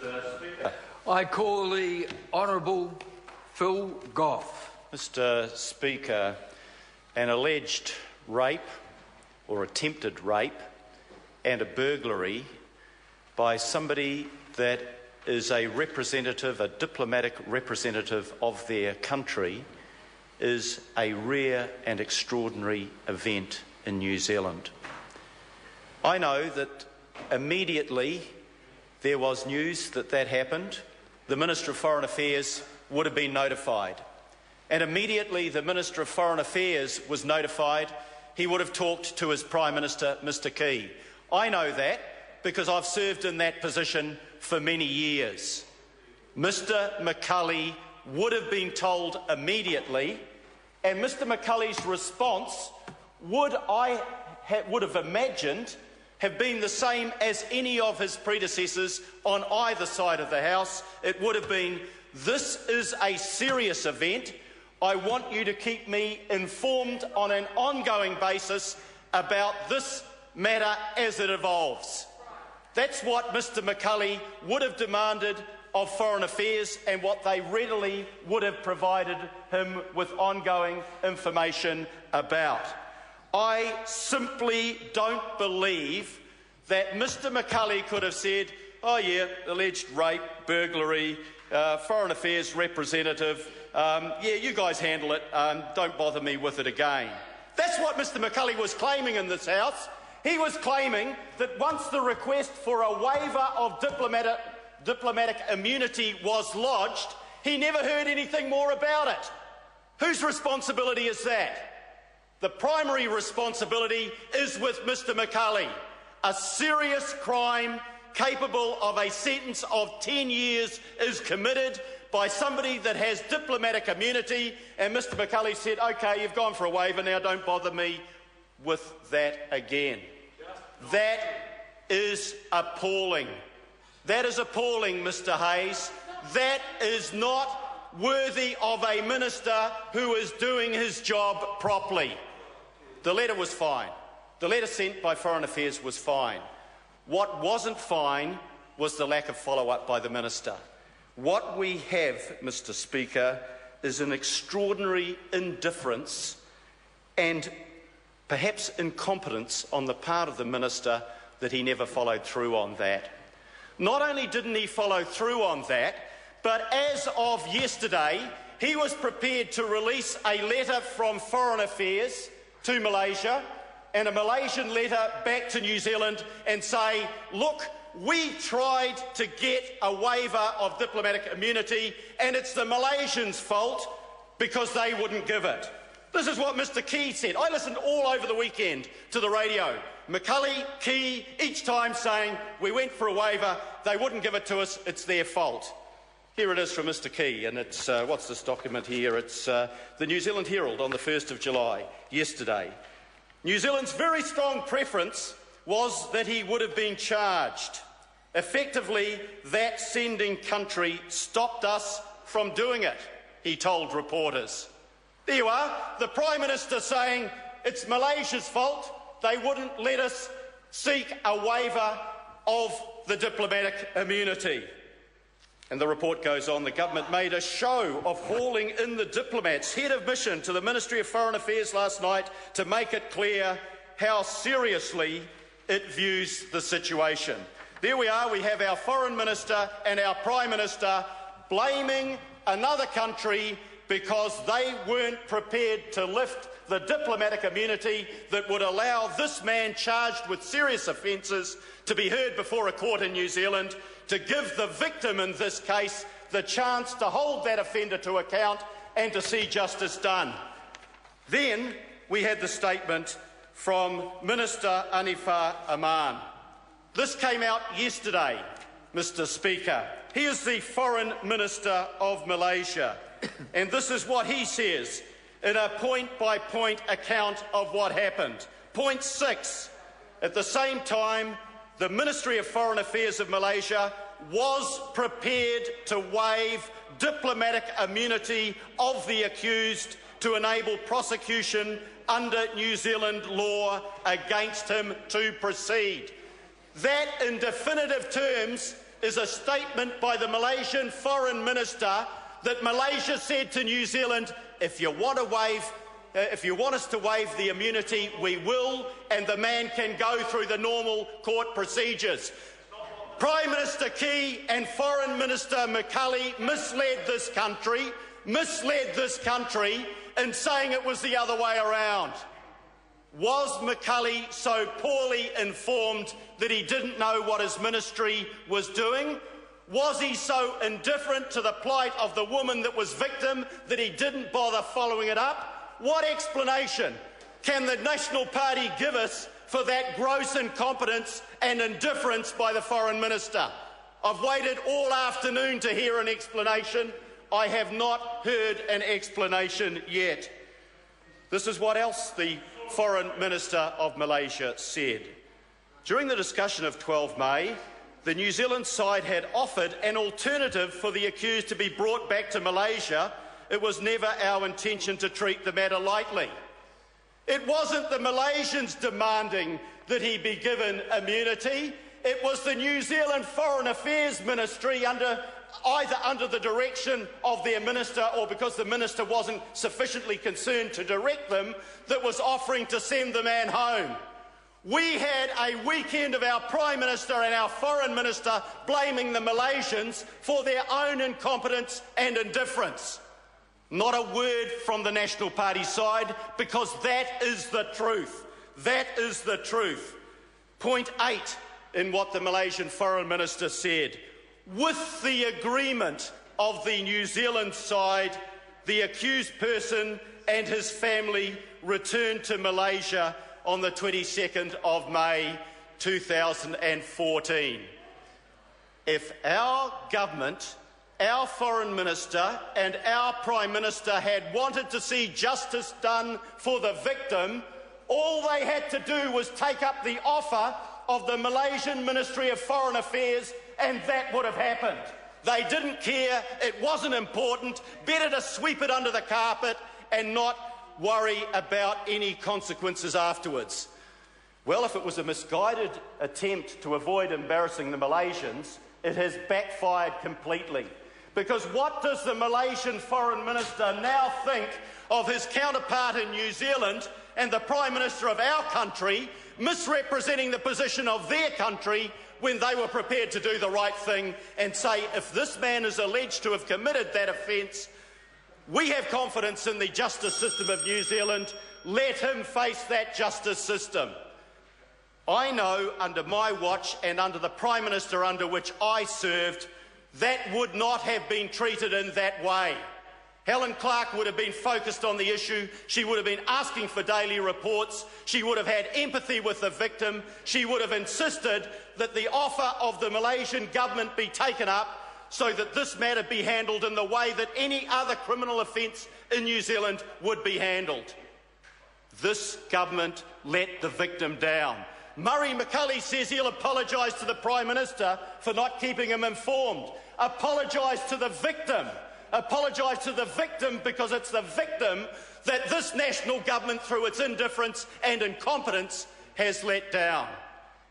Mr. Speaker. I call the Honourable Phil Goff. Mr. Speaker, an alleged rape or attempted rape and a burglary by somebody that is a representative, a diplomatic representative of their country, is a rare and extraordinary event in New Zealand. I know that immediately there was news that that happened, the Minister of Foreign Affairs would have been notified. And immediately the Minister of Foreign Affairs was notified, he would have talked to his Prime Minister, Mr. Key. I know that because I've served in that position for many years. Mr. McCulley would have been told immediately, and Mr. McCulley's response would have imagined have been the same as any of his predecessors on either side of the House. It would have been, this is a serious event. I want you to keep me informed on an ongoing basis about this matter as it evolves. That's what Mr. McCulley would have demanded of Foreign Affairs and what they readily would have provided him with ongoing information about. I simply don't believe that Mr. McCulley could have said, oh yeah, alleged rape, burglary, Foreign Affairs representative, yeah, you guys handle it, don't bother me with it again. That's what Mr. McCulley was claiming in this House. He was claiming that once the request for a waiver of diplomatic immunity was lodged, he never heard anything more about it. Whose responsibility is that? The primary responsibility is with Mr. McCulley. A serious crime capable of a sentence of 10 years is committed by somebody that has diplomatic immunity, and Mr. McCulley said, OK, you've gone for a waiver, now don't bother me with that again. That is appalling. That is appalling, Mr. Hayes. That is not worthy of a minister who is doing his job properly. The letter was fine. The letter sent by Foreign Affairs was fine. What wasn't fine was the lack of follow-up by the minister. What we have, Mr. Speaker, is an extraordinary indifference and perhaps incompetence on the part of the minister that he never followed through on that. Not only didn't he follow through on that, but as of yesterday, he was prepared to release a letter from Foreign Affairs to Malaysia and a Malaysian letter back to New Zealand and say, look, we tried to get a waiver of diplomatic immunity and it's the Malaysians' fault because they wouldn't give it. This is what Mr. Key said. I listened all over the weekend to the radio. McCulley, Key, each time saying, we went for a waiver, they wouldn't give it to us, it's their fault. Here it is from Mr. Key, and it's, what's this document here? It's the New Zealand Herald on the 1st of July, yesterday. New Zealand's very strong preference was that he would have been charged. Effectively, that sending country stopped us from doing it, he told reporters. There you are, the Prime Minister saying it's Malaysia's fault, they wouldn't let us seek a waiver of the diplomatic immunity. And the report goes on, the government made a show of hauling in the diplomats, head of mission to the Ministry of Foreign Affairs last night to make it clear how seriously it views the situation. There we are, we have our Foreign Minister and our Prime Minister blaming another country because they weren't prepared to lift the diplomatic immunity that would allow this man charged with serious offences to be heard before a court in New Zealand, to give the victim in this case the chance to hold that offender to account and to see justice done. Then we had the statement from Minister Anifah Aman. This came out yesterday, Mr. Speaker. He is the Foreign Minister of Malaysia, and this is what he says in a point-by-point account of what happened. Point 6. At the same time, the Ministry of Foreign Affairs of Malaysia was prepared to waive diplomatic immunity of the accused to enable prosecution under New Zealand law against him to proceed. That, in definitive terms, is a statement by the Malaysian Foreign Minister that Malaysia said to New Zealand, if you want us to waive the immunity, we will, and the man can go through the normal court procedures. Prime Minister Key and Foreign Minister McCulley misled this country in saying it was the other way around. Was McCulley so poorly informed that he didn't know what his ministry was doing? Was he so indifferent to the plight of the woman that was victim that he didn't bother following it up? What explanation can the National Party give us for that gross incompetence and indifference by the Foreign Minister? I've waited all afternoon to hear an explanation. I have not heard an explanation yet. This is what else the Foreign Minister of Malaysia said. During the discussion of 12 May, the New Zealand side had offered an alternative for the accused to be brought back to Malaysia. It was never our intention to treat the matter lightly. It wasn't the Malaysians demanding that he be given immunity. It was the New Zealand Foreign Affairs Ministry, either under the direction of their minister or because the minister wasn't sufficiently concerned to direct them, that was offering to send the man home. We had a weekend of our Prime Minister and our Foreign Minister blaming the Malaysians for their own incompetence and indifference. Not a word from the National Party side, because that is the truth. That is the truth. Point 8 in what the Malaysian Foreign Minister said. With the agreement of the New Zealand side, the accused person and his family returned to Malaysia on the 22nd of May 2014. If our government, our Foreign Minister and our Prime Minister had wanted to see justice done for the victim, all they had to do was take up the offer of the Malaysian Ministry of Foreign Affairs, and that would have happened. They didn't care, it wasn't important, better to sweep it under the carpet and not worry about any consequences afterwards. Well, if it was a misguided attempt to avoid embarrassing the Malaysians, it has backfired completely. Because what does the Malaysian Foreign Minister now think of his counterpart in New Zealand and the Prime Minister of our country misrepresenting the position of their country when they were prepared to do the right thing and say, if this man is alleged to have committed that offence, we have confidence in the justice system of New Zealand, let him face that justice system. I know under my watch and under the Prime Minister under which I served, that would not have been treated in that way. Helen Clark would have been focused on the issue. She would have been asking for daily reports. She would have had empathy with the victim. She would have insisted that the offer of the Malaysian government be taken up so that this matter be handled in the way that any other criminal offence in New Zealand would be handled. This government let the victim down. Murray McCulley says he'll apologise to the Prime Minister for not keeping him informed. Apologise to the victim. Apologise to the victim, because it's the victim that this national government, through its indifference and incompetence, has let down.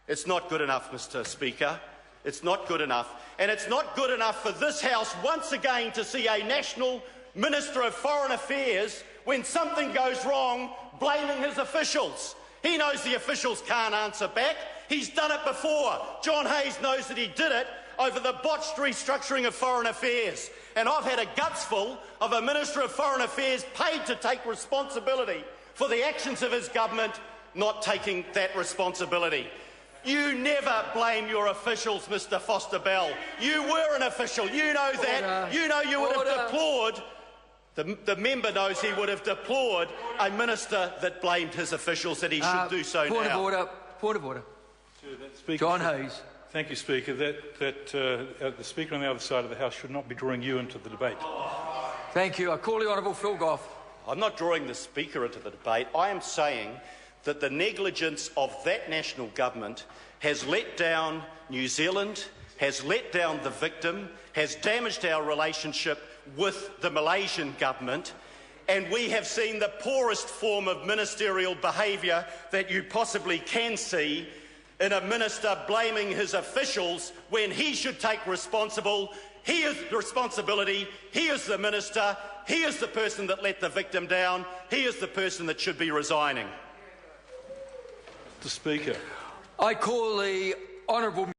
It's not good enough, Mr. Speaker. It's not good enough. And it's not good enough for this House once again to see a National Minister of Foreign Affairs, when something goes wrong, blaming his officials. He knows the officials can't answer back. He's done it before. John Hayes knows that he did it over the botched restructuring of foreign affairs. And I've had a gutsful of a Minister of Foreign Affairs paid to take responsibility for the actions of his government not taking that responsibility. You never blame your officials, Mr. Foster-Bell. You were an official. You know that. Order. You know you would Order. have deplored, the member knows he would have deplored a minister that blamed his officials, and he should do so Point now. of order. Point of order. Speaker, John Hayes. Thank you, Speaker. The Speaker on the other side of the House should not be drawing you into the debate. Thank you. I call the Honourable Phil Goff. I'm not drawing the Speaker into the debate. I am saying that the negligence of that national government has let down New Zealand, has let down the victim, has damaged our relationship with the Malaysian government, and we have seen the poorest form of ministerial behaviour that you possibly can see in a minister blaming his officials when he should take responsibility. He is the minister, he is the person that let the victim down, he is the person that should be resigning. Mr. Speaker. I call the honourable